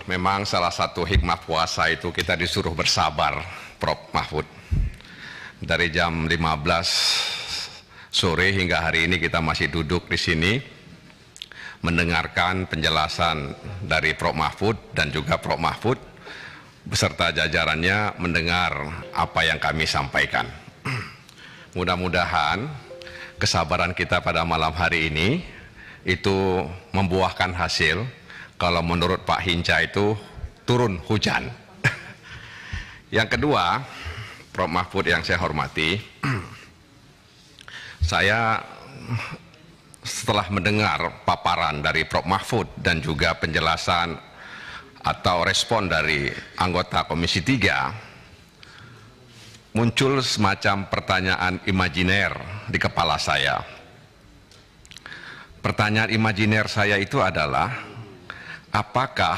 memang salah satu hikmah puasa itu kita disuruh bersabar, Prof. Mahfud. Dari jam 15 sore hingga hari ini kita masih duduk di sini mendengarkan penjelasan dari Prof. Mahfud dan juga Prof. Mahfud beserta jajarannya mendengar apa yang kami sampaikan. Mudah-mudahan kesabaran kita pada malam hari ini itu membuahkan hasil. Kalau menurut Pak Hinca itu turun hujan. Yang kedua, Prof. Mahfud yang saya hormati, saya setelah mendengar paparan dari Prof. Mahfud dan juga penjelasan atau respon dari anggota Komisi 3, muncul semacam pertanyaan imajiner di kepala saya. Pertanyaan imajiner saya itu adalah, apakah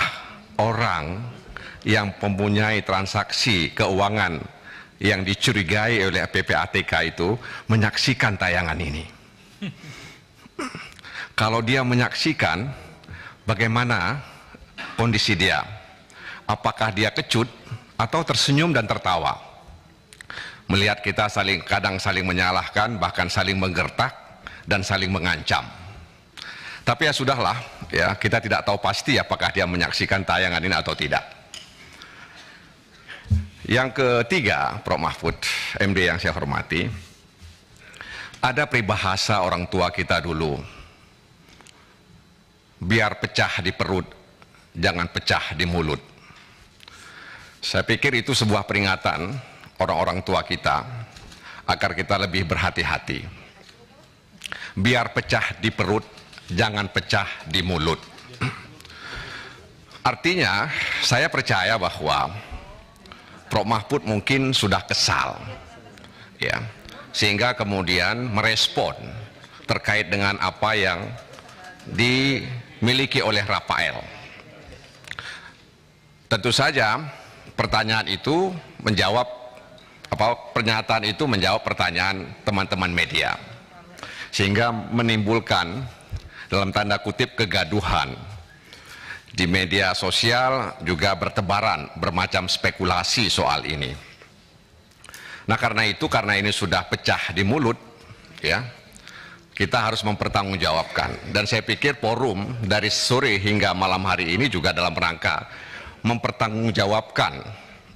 orang yang mempunyai transaksi keuangan yang dicurigai oleh PPATK itu menyaksikan tayangan ini? Kalau dia menyaksikan, bagaimana kondisi dia? Apakah dia kecut atau tersenyum dan tertawa? Melihat kita kadang saling menyalahkan, bahkan saling menggertak dan saling mengancam. Tapi ya sudahlah, ya, kita tidak tahu pasti apakah dia menyaksikan tayangan ini atau tidak. Yang ketiga, Prof. Mahfud MD yang saya hormati, ada peribahasa orang tua kita dulu, biar pecah di perut, jangan pecah di mulut. Saya pikir itu sebuah peringatan orang-orang tua kita agar kita lebih berhati-hati. Biar pecah di perut, jangan pecah di mulut. Artinya, saya percaya bahwa Prof. Mahfud mungkin sudah kesal, ya, sehingga kemudian merespon terkait dengan apa yang dimiliki oleh Rafael. Tentu saja pertanyaan itu pernyataan itu menjawab pertanyaan teman-teman media, sehingga menimbulkan dalam tanda kutip kegaduhan di media sosial, juga bertebaran bermacam spekulasi soal ini. Nah, karena ini sudah pecah di mulut, ya, kita harus mempertanggungjawabkan. Dan saya pikir forum dari sore hingga malam hari ini juga dalam rangka mempertanggungjawabkan,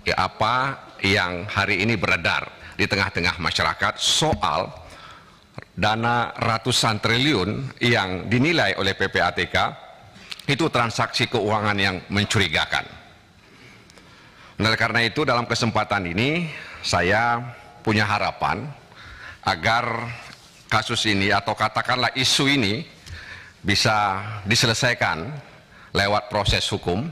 ya, apa yang hari ini beredar di tengah-tengah masyarakat soal dana ratusan triliun yang dinilai oleh PPATK itu transaksi keuangan yang mencurigakan. Oleh karena itu, dalam kesempatan ini saya punya harapan agar kasus ini atau katakanlah isu ini bisa diselesaikan lewat proses hukum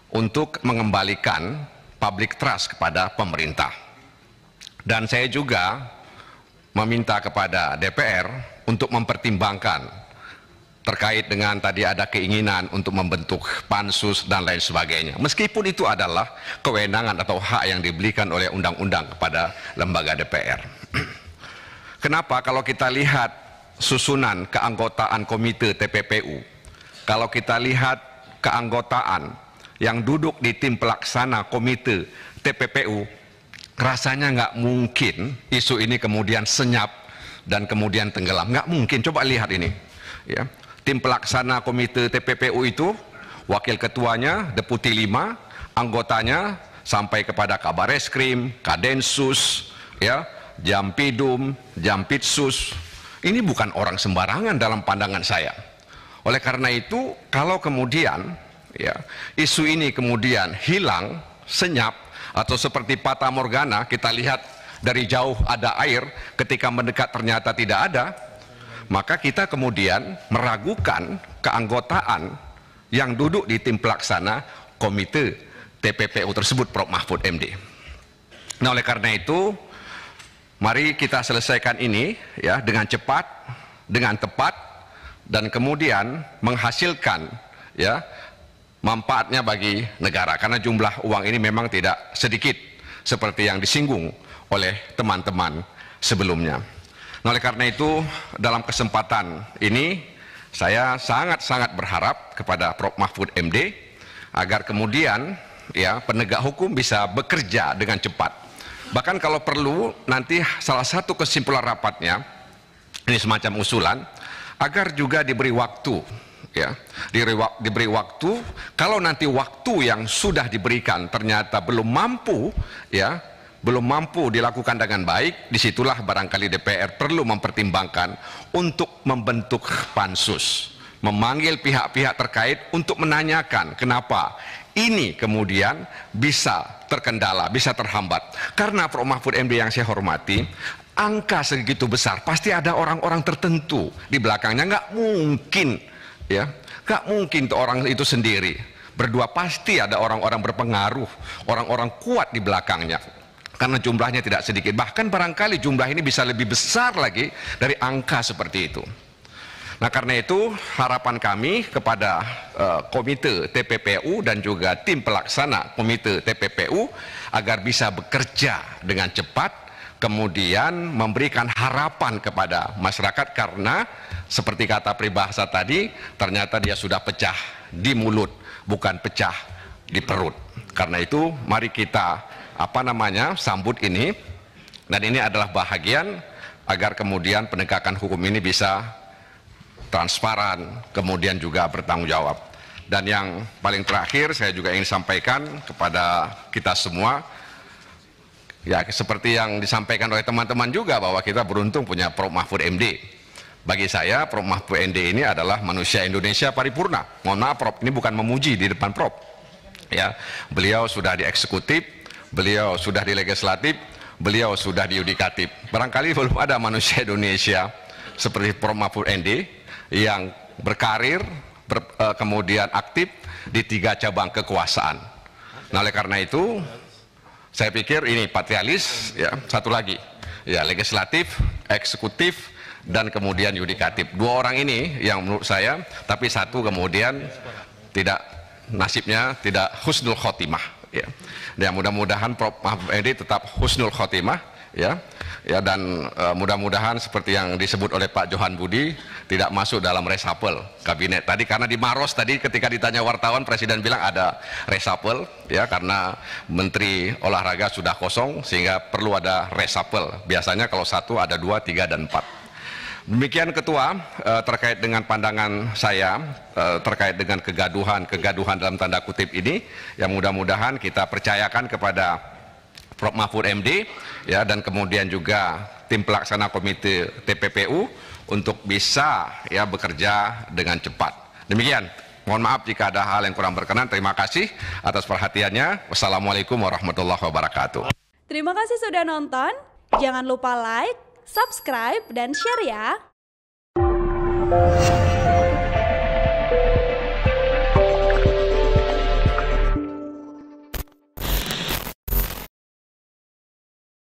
untuk mengembalikan public trust kepada pemerintah. Dan saya juga meminta kepada DPR untuk mempertimbangkan terkait dengan tadi ada keinginan untuk membentuk pansus dan lain sebagainya. Meskipun itu adalah kewenangan atau hak yang diberikan oleh undang-undang kepada lembaga DPR. Kenapa? Kalau kita lihat susunan keanggotaan komite TPPU, kalau kita lihat keanggotaan yang duduk di tim pelaksana komite TPPU, rasanya nggak mungkin isu ini kemudian senyap dan kemudian tenggelam. Nggak mungkin. Coba lihat ini, ya. Tim pelaksana komite TPPU itu, wakil ketuanya, deputi 5, anggotanya sampai kepada Kabar Eskrim, Kadensus, ya, Jampidum, Jampitsus. Ini bukan orang sembarangan dalam pandangan saya. Oleh karena itu, kalau kemudian, ya, isu ini kemudian hilang, senyap, atau seperti fata morgana, kita lihat dari jauh ada air, ketika mendekat ternyata tidak ada, maka kita kemudian meragukan keanggotaan yang duduk di tim pelaksana komite TPPU tersebut, Prof. Mahfud MD. Nah, oleh karena itu, mari kita selesaikan ini, ya, dengan cepat, dengan tepat, dan kemudian menghasilkan, ya, manfaatnya bagi negara, karena jumlah uang ini memang tidak sedikit seperti yang disinggung oleh teman-teman sebelumnya. Nah, oleh karena itu, dalam kesempatan ini saya sangat-sangat berharap kepada Prof. Mahfud MD agar kemudian ya penegak hukum bisa bekerja dengan cepat. Bahkan kalau perlu nanti salah satu kesimpulan rapatnya, ini semacam usulan, agar juga diberi waktu, ya, diberi waktu. Kalau nanti waktu yang sudah diberikan ternyata belum mampu, ya, belum mampu dilakukan dengan baik, disitulah barangkali DPR perlu mempertimbangkan untuk membentuk pansus, memanggil pihak-pihak terkait untuk menanyakan kenapa ini kemudian bisa terkendala, bisa terhambat. Karena Prof. Mahfud MD yang saya hormati, angka segitu besar pasti ada orang-orang tertentu di belakangnya. Nggak mungkin, ya, nggak mungkin tuh orang itu sendiri berdua, pasti ada orang-orang berpengaruh, orang-orang kuat di belakangnya, karena jumlahnya tidak sedikit, bahkan barangkali jumlah ini bisa lebih besar lagi dari angka seperti itu. Nah, karena itu harapan kami kepada komite TPPU dan juga tim pelaksana komite TPPU agar bisa bekerja dengan cepat, kemudian memberikan harapan kepada masyarakat, karena seperti kata peribahasa tadi, ternyata dia sudah pecah di mulut, bukan pecah di perut. Karena itu mari kita sambut ini, dan ini adalah bahagian agar kemudian penegakan hukum ini bisa transparan, kemudian juga bertanggung jawab. Dan yang paling terakhir saya juga ingin sampaikan kepada kita semua, ya seperti yang disampaikan oleh teman-teman juga, bahwa kita beruntung punya Prof. Mahfud MD. Bagi saya Prof. Mahfud MD ini adalah manusia Indonesia paripurna. Mohon maaf Prof, ini bukan memuji di depan Prof. Ya, beliau sudah di eksekutif, beliau sudah di legislatif, beliau sudah di yudikatif. Barangkali belum ada manusia Indonesia seperti Prof. Mahfud MD yang berkarir, kemudian aktif di 3 cabang kekuasaan. Nah, oleh karena itu saya pikir ini patrialis, ya, satu lagi, ya, legislatif, eksekutif, dan kemudian yudikatif. 2 orang ini yang menurut saya, tapi satu kemudian tidak, nasibnya tidak husnul khotimah, ya. Dan mudah-mudahan Prof. Mahfud MD tetap husnul khotimah, ya, ya, dan mudah-mudahan seperti yang disebut oleh Pak Johan Budi tidak masuk dalam reshuffle kabinet tadi, karena di Maros tadi ketika ditanya wartawan Presiden bilang ada reshuffle, ya, karena Menteri Olahraga sudah kosong sehingga perlu ada reshuffle. Biasanya kalau 1 ada 2, 3, dan 4. Demikian Ketua terkait dengan pandangan saya terkait dengan kegaduhan dalam tanda kutip ini, yang mudah-mudahan kita percayakan kepada Prof. Mahfud MD, ya, dan kemudian juga tim pelaksana komite TPPU untuk bisa, ya, bekerja dengan cepat. Demikian. Mohon maaf jika ada hal yang kurang berkenan. Terima kasih atas perhatiannya. Wassalamualaikum warahmatullahi wabarakatuh. Terima kasih sudah nonton. Jangan lupa like, subscribe, dan share ya.